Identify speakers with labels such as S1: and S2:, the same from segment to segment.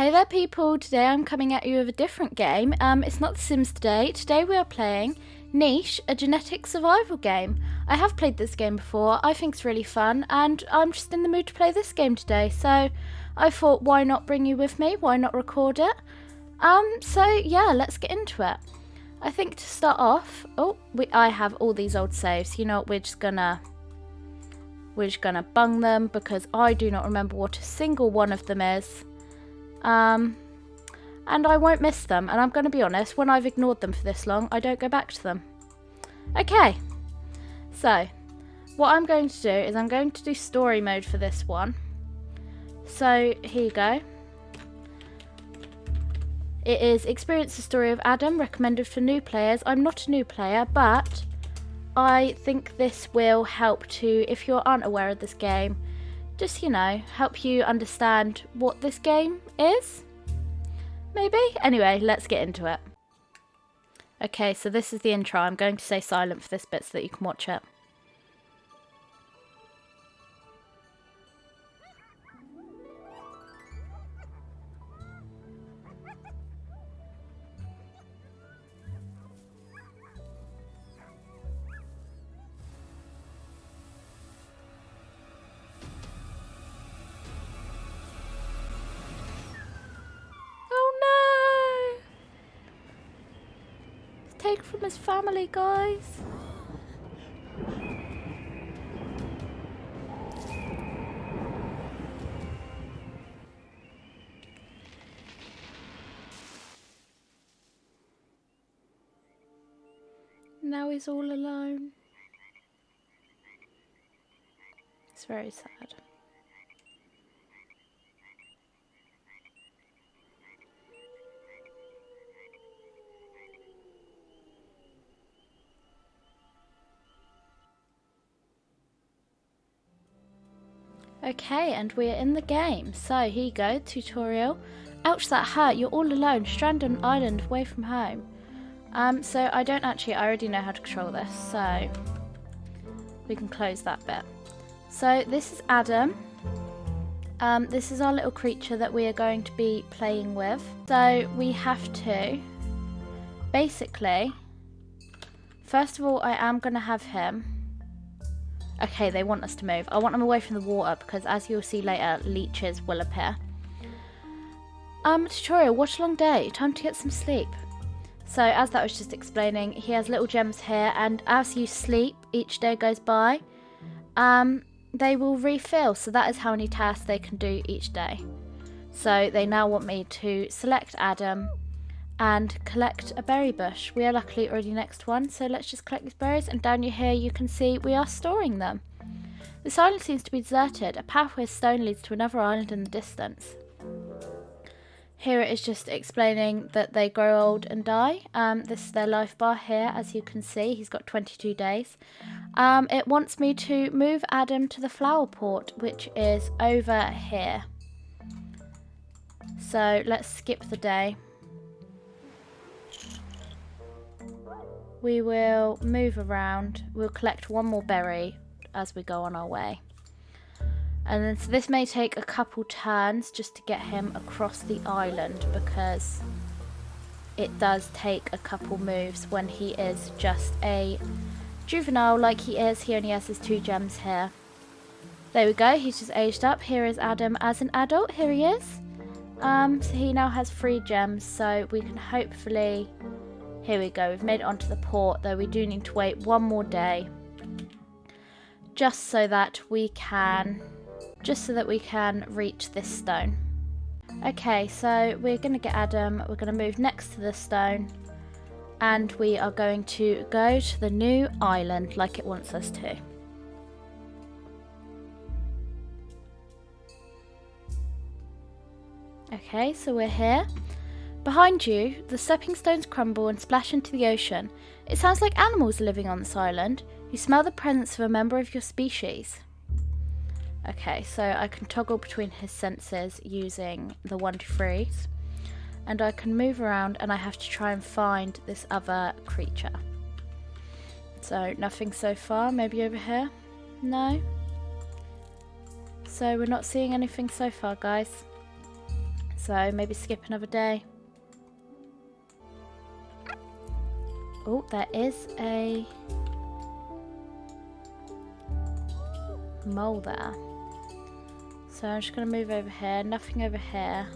S1: Hey there people, today I'm coming at you with a different game. It's not The Sims today. Today we are playing Niche, a genetic survival game. I have played this game before, I think it's really fun, and I'm just in the mood to play this game today, so I thought why not bring you with me, why not record it? So yeah, let's get into it. I think to start off, I have all these old saves, you know what, we're just gonna bung them because I do not remember what a single one of them is. And I won't miss them, and I'm going to be honest, when I've ignored them for this long, I don't go back to them. Okay, so what I'm going to do is I'm going to do story mode for this one. So here you go. It is Experience the Story of Adam, recommended for new players. I'm not a new player, but I think this will help to, if you aren't aware of this game, just, you know, help you understand what this game is, maybe? Anyway, let's get into it. Okay, so this is the intro. I'm going to say silent for this bit so that you can watch it. Take from his family, guys. Now he's all alone. It's very sad. Okay, and we're in the game. So here you go, tutorial. Ouch, that hurt. You're all alone, stranded on an island away from home. So I already know how to control this, so we can close that bit. So this is Adam. This is our little creature that we are going to be playing with. So we have to, basically, first of all, I am going to have him. Okay, they want us to move. I want them away from the water because, as you'll see later, leeches will appear. Tutorial, what a long day. Time to get some sleep. So, as that was just explaining, he has little gems here, and as you sleep, each day goes by, they will refill. So that is how many tasks they can do each day. So they now want me to select Adam and collect a berry bush. We are luckily already next one, so let's just collect these berries, and down here you can see we are storing them. This island seems to be deserted. A pathway of stone leads to another island in the distance. Here it is just explaining that they grow old and die. This is their life bar here, as you can see. He's got 22 days. It wants me to move Adam to the flower port, which is over here. So let's skip the day. We will move around. We'll collect one more berry as we go on our way. And then, so this may take a couple turns just to get him across the island, because it does take a couple moves when he is just a juvenile like he is. He only has his 2 gems here. There we go, he's just aged up. Here is Adam as an adult. Here he is. So he now has 3 gems, so we can hopefully... Here we go, we've made it onto the port, though we do need to wait one more day. Just so that we can reach this stone. Okay, so we're going to get Adam, we're going to move next to the stone, and we are going to go to the new island like it wants us to. Okay, so we're here. Behind you, the stepping stones crumble and splash into the ocean. It sounds like animals are living on this island. You smell the presence of a member of your species. Okay, so I can toggle between his senses using the 1 to 3s. And I can move around, and I have to try and find this other creature. So nothing so far, maybe over here? No? So we're not seeing anything so far, guys. So maybe skip another day. Oh, there is a mole there. So I'm just going to move over here. Nothing over here.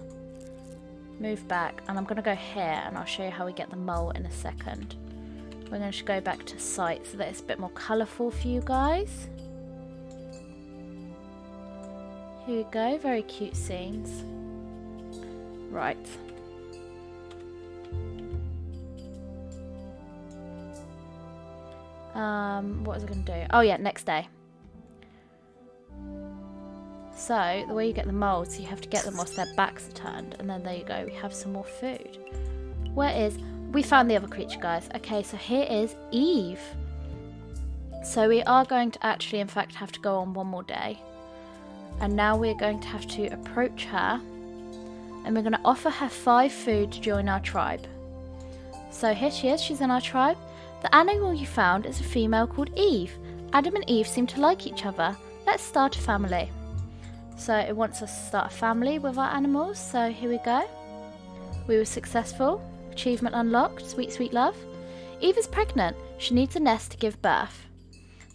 S1: Move back. And I'm going to go here and I'll show you how we get the mole in a second. We're going to go back to site so that it's a bit more colourful for you guys. Here we go. Very cute scenes. Right. What was I going to do? Oh yeah, next day. So, the way you get the moles, you have to get them whilst their backs are turned. And then there you go, we have some more food. Where is... We found the other creature, guys. Okay, so here is Eve. So we are going to actually, in fact, have to go on one more day. And now we're going to have to approach her. And we're going to offer her 5 food to join our tribe. So here she is, she's in our tribe. The animal you found is a female called Eve. Adam and Eve seem to like each other. Let's start a family. So it wants us to start a family with our animals. So here we go. We were successful. Achievement unlocked. Sweet, sweet love. Eve is pregnant. She needs a nest to give birth.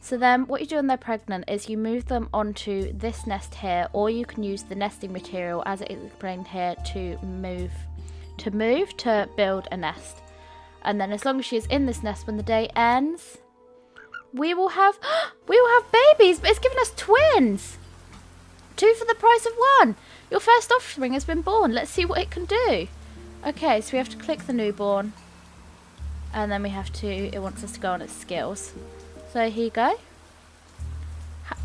S1: So then what you do when they're pregnant is you move them onto this nest here, or you can use the nesting material as it is explained here to build a nest. And then as long as she is in this nest when the day ends, we will have babies, but it's given us twins. 2 for the price of 1. Your first offspring has been born. Let's see what it can do. Okay, so we have to click the newborn. And then it wants us to go on its skills. So here you go.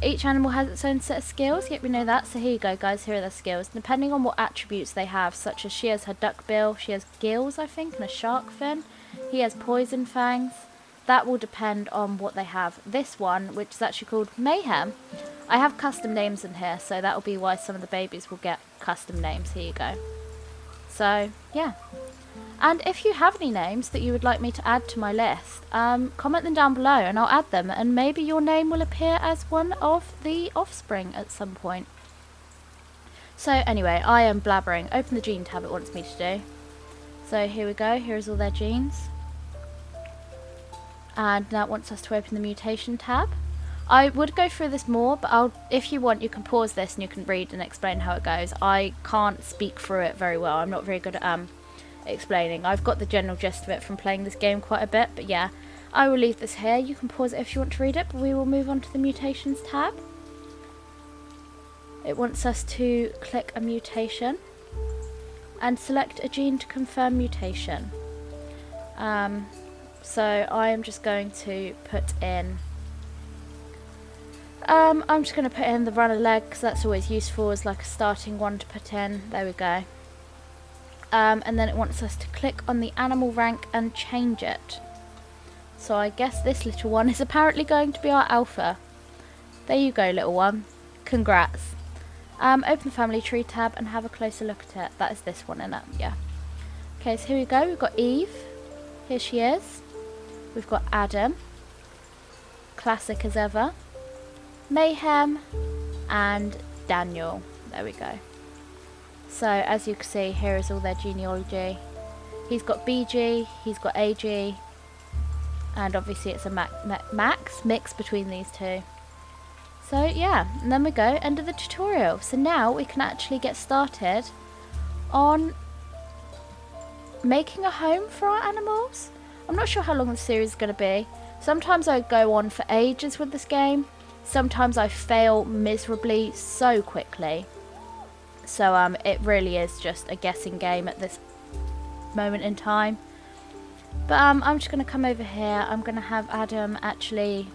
S1: Each animal has its own set of skills. Yep, we know that. So here you go, guys. Here are their skills. Depending on what attributes they have, such as she has her duck bill, she has gills, I think, and a shark fin. He has poison fangs. That will depend on what they have. This one, which is actually called Mayhem. I have custom names in here, so that will be why some of the babies will get custom names. Here you go. So, yeah. And if you have any names that you would like me to add to my list, comment them down below and I'll add them. And maybe your name will appear as one of the offspring at some point. So anyway, I am blabbering. Open the gene tab it wants me to do. So here we go. Here's all their genes. And now it wants us to open the mutation tab. I would go through this more, but if you want, you can pause this and you can read and explain how it goes. I can't speak through it very well. I'm not very good at explaining. I've got the general gist of it from playing this game quite a bit, but yeah, I will leave this here. You can pause it if you want to read it, but we will move on to the mutations tab. It wants us to click a mutation and select a gene to confirm mutation. So I am just going to put in I'm just going to put in the runner leg because that's always useful as like a starting one to put in. There we go. And then it wants us to click on the animal rank and change it. So I guess this little one is apparently going to be our alpha. There you go, little one. Congrats. Open the family tree tab and have a closer look at it. That is this one, isn't it? Yeah. Okay, so here we go. We've got Eve. Here she is. We've got Adam. Classic as ever. Mayhem. And Daniel. There we go. So as you can see, here is all their genealogy. He's got BG, he's got AG, and obviously it's a Max mix between these two. So yeah, and then we go end of the tutorial. So now we can actually get started on making a home for our animals. I'm not sure how long the series is going to be. Sometimes I go on for ages with this game. Sometimes I fail miserably so quickly. So it really is just a guessing game at this moment in time. But I'm just going to come over here. I'm going to have Adam actually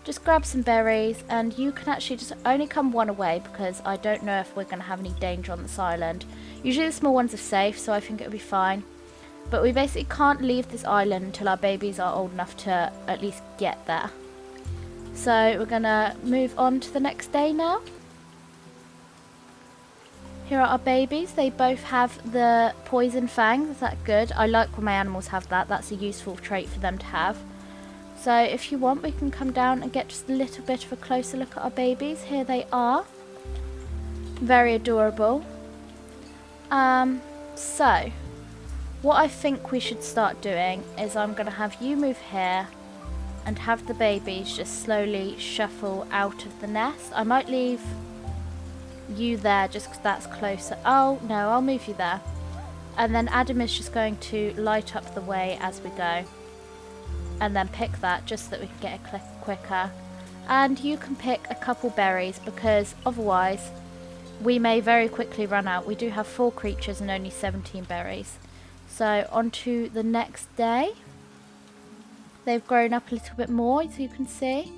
S1: just grab some berries. And you can actually just only come one away because I don't know if we're going to have any danger on this island. Usually the small ones are safe, so I think it'll be fine. But we basically can't leave this island until our babies are old enough to at least get there. So we're going to move on to the next day now. Here are our babies. They both have the poison fangs. Is that good? I like when my animals have that. That's a useful trait for them to have. So if you want, we can come down and get just a little bit of a closer look at our babies. Here they are. Very adorable. So what I think we should start doing is I'm going to have you move here and have the babies just slowly shuffle out of the nest. I might leave you there just because that's closer. Oh, no, I'll move you there. And then Adam is just going to light up the way as we go. And then pick that just so that we can get it quicker. And you can pick a couple berries because otherwise we may very quickly run out. We do have 4 creatures and only 17 berries. So on to the next day. They've grown up a little bit more, as you can see.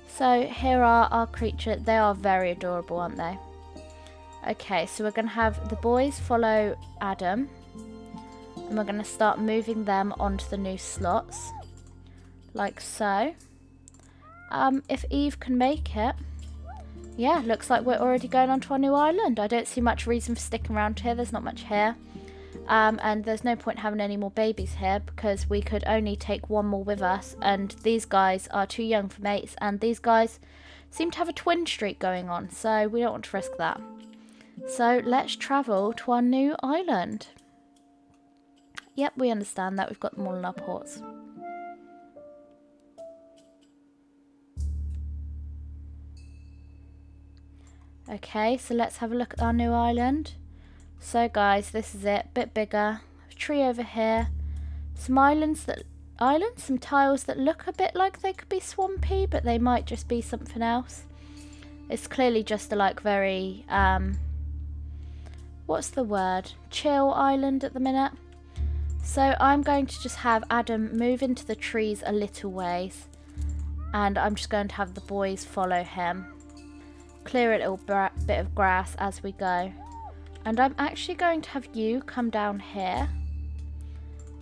S1: So here are our creatures. They are very adorable, aren't they? Okay, so we're going to have the boys follow Adam. And we're going to start moving them onto the new slots. Like so. If Eve can make it. Yeah, looks like we're already going on to our new island. I don't see much reason for sticking around here. There's not much here. And there's no point having any more babies here because we could only take one more with us. And these guys are too young for mates. And these guys seem to have a twin streak going on. So we don't want to risk that. So let's travel to our new island. Yep, we understand that. We've got them all in our ports. Okay, so let's have a look at our new island. So guys, this is it. Bit bigger. A tree over here. Some some tiles that look a bit like they could be swampy, but they might just be something else. It's clearly just a like very what's the word? Chill island at the minute. So I'm going to just have Adam move into the trees a little ways. And I'm just going to have the boys follow him. Clear a little bit of grass as we go. And I'm actually going to have you come down here.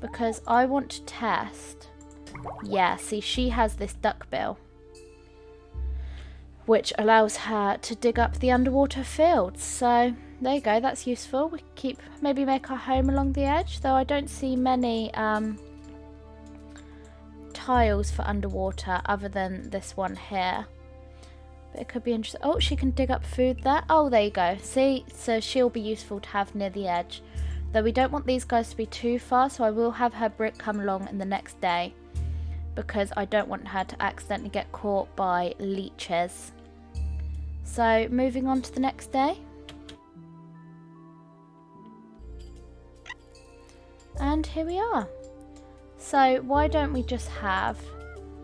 S1: Because I want to test. Yeah, see, she has this duckbill. Which allows her to dig up the underwater fields. So there you go, that's useful. We keep maybe make our home along the edge. Though I don't see many tiles for underwater other than this one here. But it could be interesting. Oh, she can dig up food there. Oh, there you go. See, so she'll be useful to have near the edge. Though we don't want these guys to be too far, so I will have her brick come along in the next day. Because I don't want her to accidentally get caught by leeches. So, moving on to the next day. And here we are. So, why don't we just have...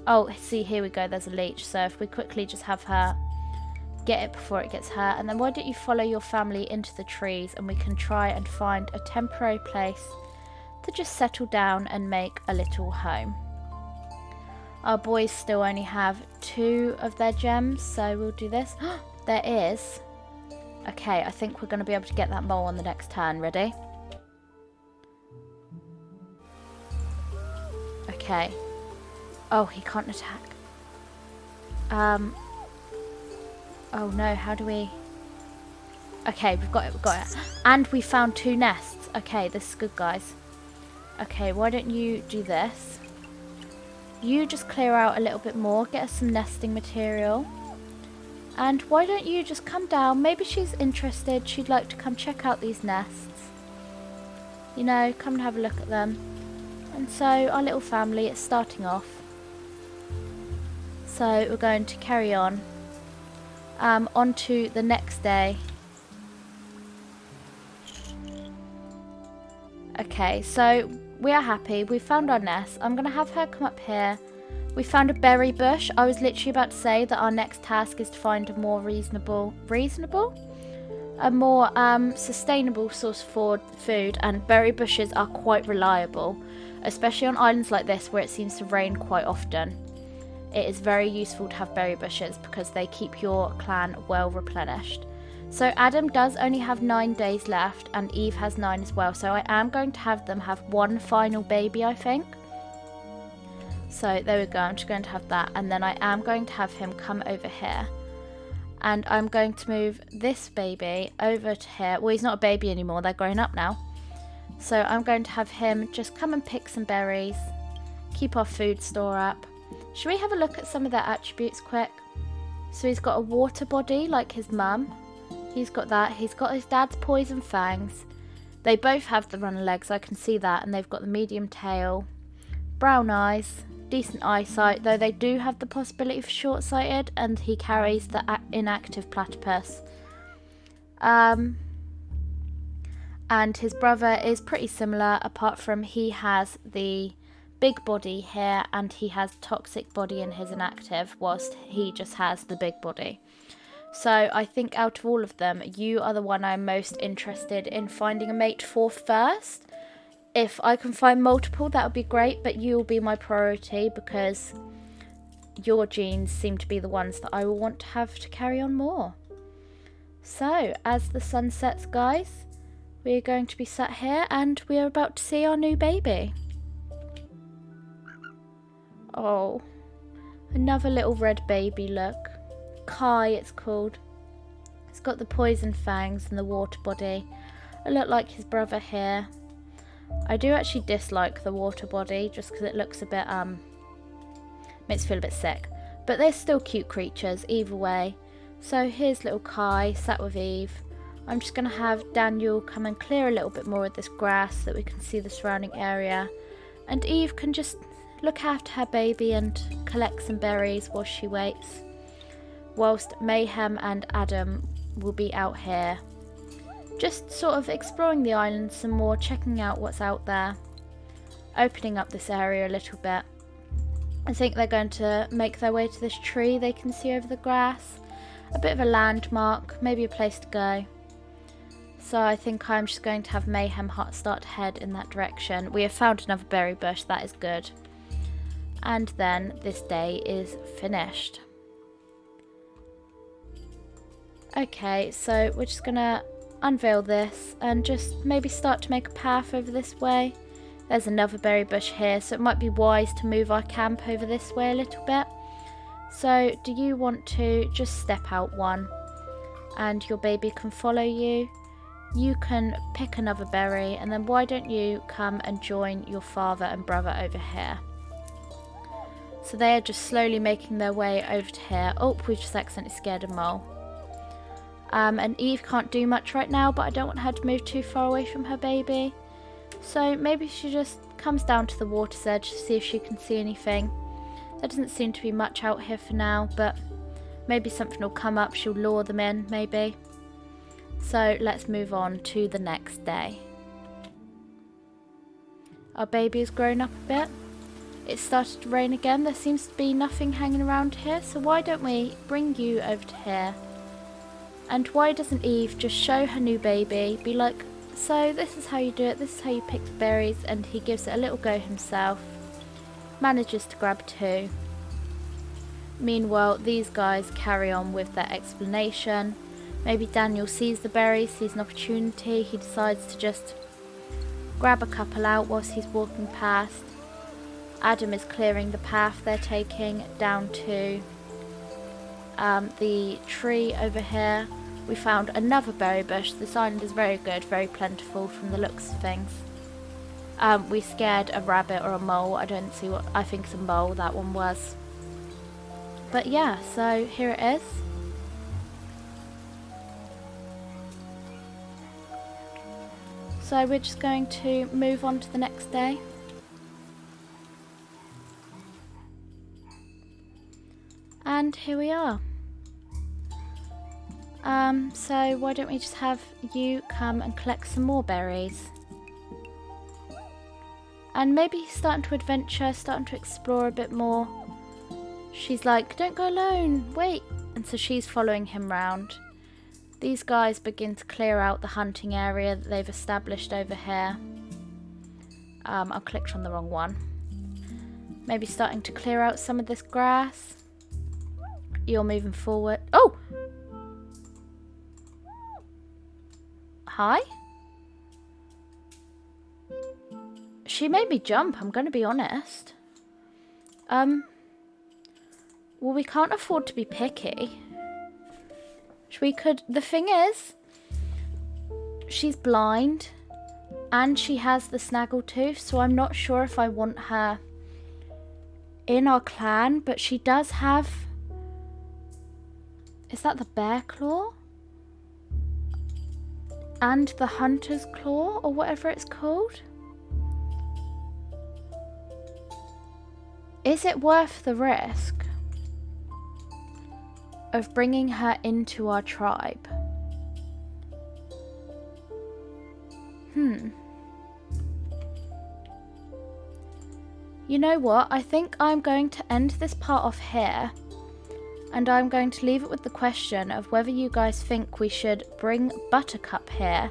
S1: Oh, see, here we go, there's a leech. So if we quickly just have her get it before it gets hurt. And then why don't you follow your family into the trees and we can try and find a temporary place to just settle down and make a little home. Our boys still only have 2 of their gems, so we'll do this. There is. Okay, I think we're going to be able to get that mole on the next turn. Ready? Okay. Oh, he can't attack. Oh no, how do we... Okay, we've got it. And we found 2 nests. Okay, this is good, guys. Okay, why don't you do this? You just clear out a little bit more, get us some nesting material. And why don't you just come down? Maybe she's interested. She'd like to come check out these nests. You know, come and have a look at them. And so our little family is starting off. So we're going to carry on. On to the next day. Okay, so we are happy. We found our nest. I'm going to have her come up here. We found a berry bush. I was literally about to say that our next task is to find a more a more sustainable source for food, and berry bushes are quite reliable, especially on islands like this where it seems to rain quite often. It is very useful to have berry bushes because they keep your clan well replenished. So Adam does only have 9 days left and Eve has 9 as well. So I am going to have them have one final baby, I think. So there we go, I'm just going to have that. And then I am going to have him come over here. And I'm going to move this baby over to here. Well, he's not a baby anymore, they're grown up now. So I'm going to have him just come and pick some berries. Keep our food store up. Should we have a look at some of their attributes quick? So he's got a water body like his mum. He's got that. He's got his dad's poison fangs. They both have the runner legs, I can see that, and they've got the medium tail. Brown eyes, decent eyesight, though they do have the possibility of short-sighted, and he carries the inactive platypus. And his brother is pretty similar, apart from he has the big body here and he has toxic body in his inactive, whilst he just has the big body. So I think out of all of them, you are the one I'm most interested in finding a mate for first. If I can find multiple, that would be great, but you will be my priority because your genes seem to be the ones that I will want to have to carry on more. So, as the sun sets, guys, we are going to be sat here and we are about to see our new baby. Oh, another little red baby, look. Kai, it's called. It's got the poison fangs and the water body. A lot like his brother here. I do actually dislike the water body just because it looks a bit, makes me feel a bit sick. But they're still cute creatures either way. So here's little Kai sat with Eve. I'm just going to have Daniel come and clear a little bit more of this grass so that we can see the surrounding area. And Eve can just look after her baby and collect some berries while she waits. Whilst Mayhem and Adam will be out here. Just sort of exploring the island some more, checking out what's out there. Opening up this area a little bit. I think they're going to make their way to this tree they can see over the grass. A bit of a landmark, maybe a place to go. So I think I'm just going to have Mayhem start to head in that direction. We have found another berry bush, that is good. And then this day is finished. Okay, so we're just going to unveil this and just maybe start to make a path over this way. There's another berry bush here, so it might be wise to move our camp over this way a little bit. So do you want to just step out one and your baby can follow you? You can pick another berry and then why don't you come and join your father and brother over here? So they are just slowly making their way over to here. Oh, we've just accidentally scared a mole. And Eve can't do much right now, but I don't want her to move too far away from her baby. So maybe she just comes down to the water's edge to see if she can see anything. There doesn't seem to be much out here for now, but maybe something will come up, she'll lure them in, maybe. So let's move on to the next day. Our baby has grown up a bit. It started to rain again, there seems to be nothing hanging around here, so why don't we bring you over to here? And why doesn't Eve just show her new baby, be like, so this is how you do it, this is how you pick the berries, and he gives it a little go himself. Manages to grab two. Meanwhile, these guys carry on with their explanation. Maybe Daniel sees the berries, sees an opportunity, he decides to just grab a couple out whilst he's walking past. Adam is clearing the path they're taking down to the tree over here. We found another berry bush. This island is very good, very plentiful from the looks of things. We scared a rabbit or a mole. I don't see what, I think it's a mole that one was. But yeah, so here it is. So we're just going to move on to the next day. And here we are. So why don't we just have you come and collect some more berries? And maybe he's starting to adventure, starting to explore a bit more. She's like, don't go alone, wait. And so she's following him round. These guys begin to clear out the hunting area that they've established over here. I clicked on the wrong one. Maybe starting to clear out some of this grass. You're moving forward. Oh! Hi? She made me jump, I'm going to be honest. Well, we can't afford to be picky. We could... The thing is, she's blind and she has the snaggletooth, so I'm not sure if I want her in our clan, but she does have... Is that the bear claw? and the Hunter's Claw, or whatever it's called. Is it worth the risk of bringing her into our tribe? You know what? I think I'm going to end this part off here. And I'm going to leave it with the question of whether you guys think we should bring Buttercup here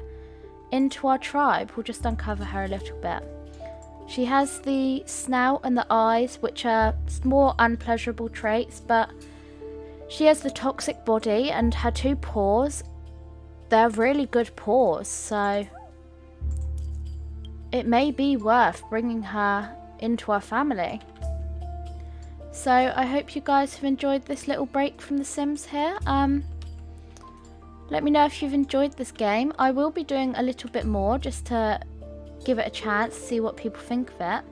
S1: into our tribe. We'll just uncover her a little bit. She has the snout and the eyes, which are more unpleasurable traits, but she has the toxic body and her 2 paws. They're really good paws, so it may be worth bringing her into our family. So I hope you guys have enjoyed this little break from The Sims here. Let me know if you've enjoyed this game. I will be doing a little bit more just to give it a chance, see what people think of it.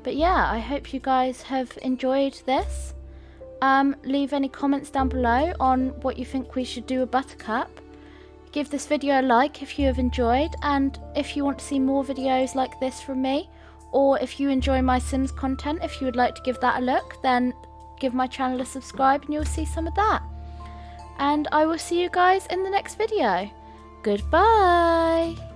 S1: But yeah, I hope you guys have enjoyed this. Leave any comments down below on what you think we should do with Buttercup. Give this video a like if you have enjoyed, and if you want to see more videos like this from me, or if you enjoy my Sims content, if you would like to give that a look, then give my channel a subscribe and you'll see some of that. And I will see you guys in the next video. Goodbye!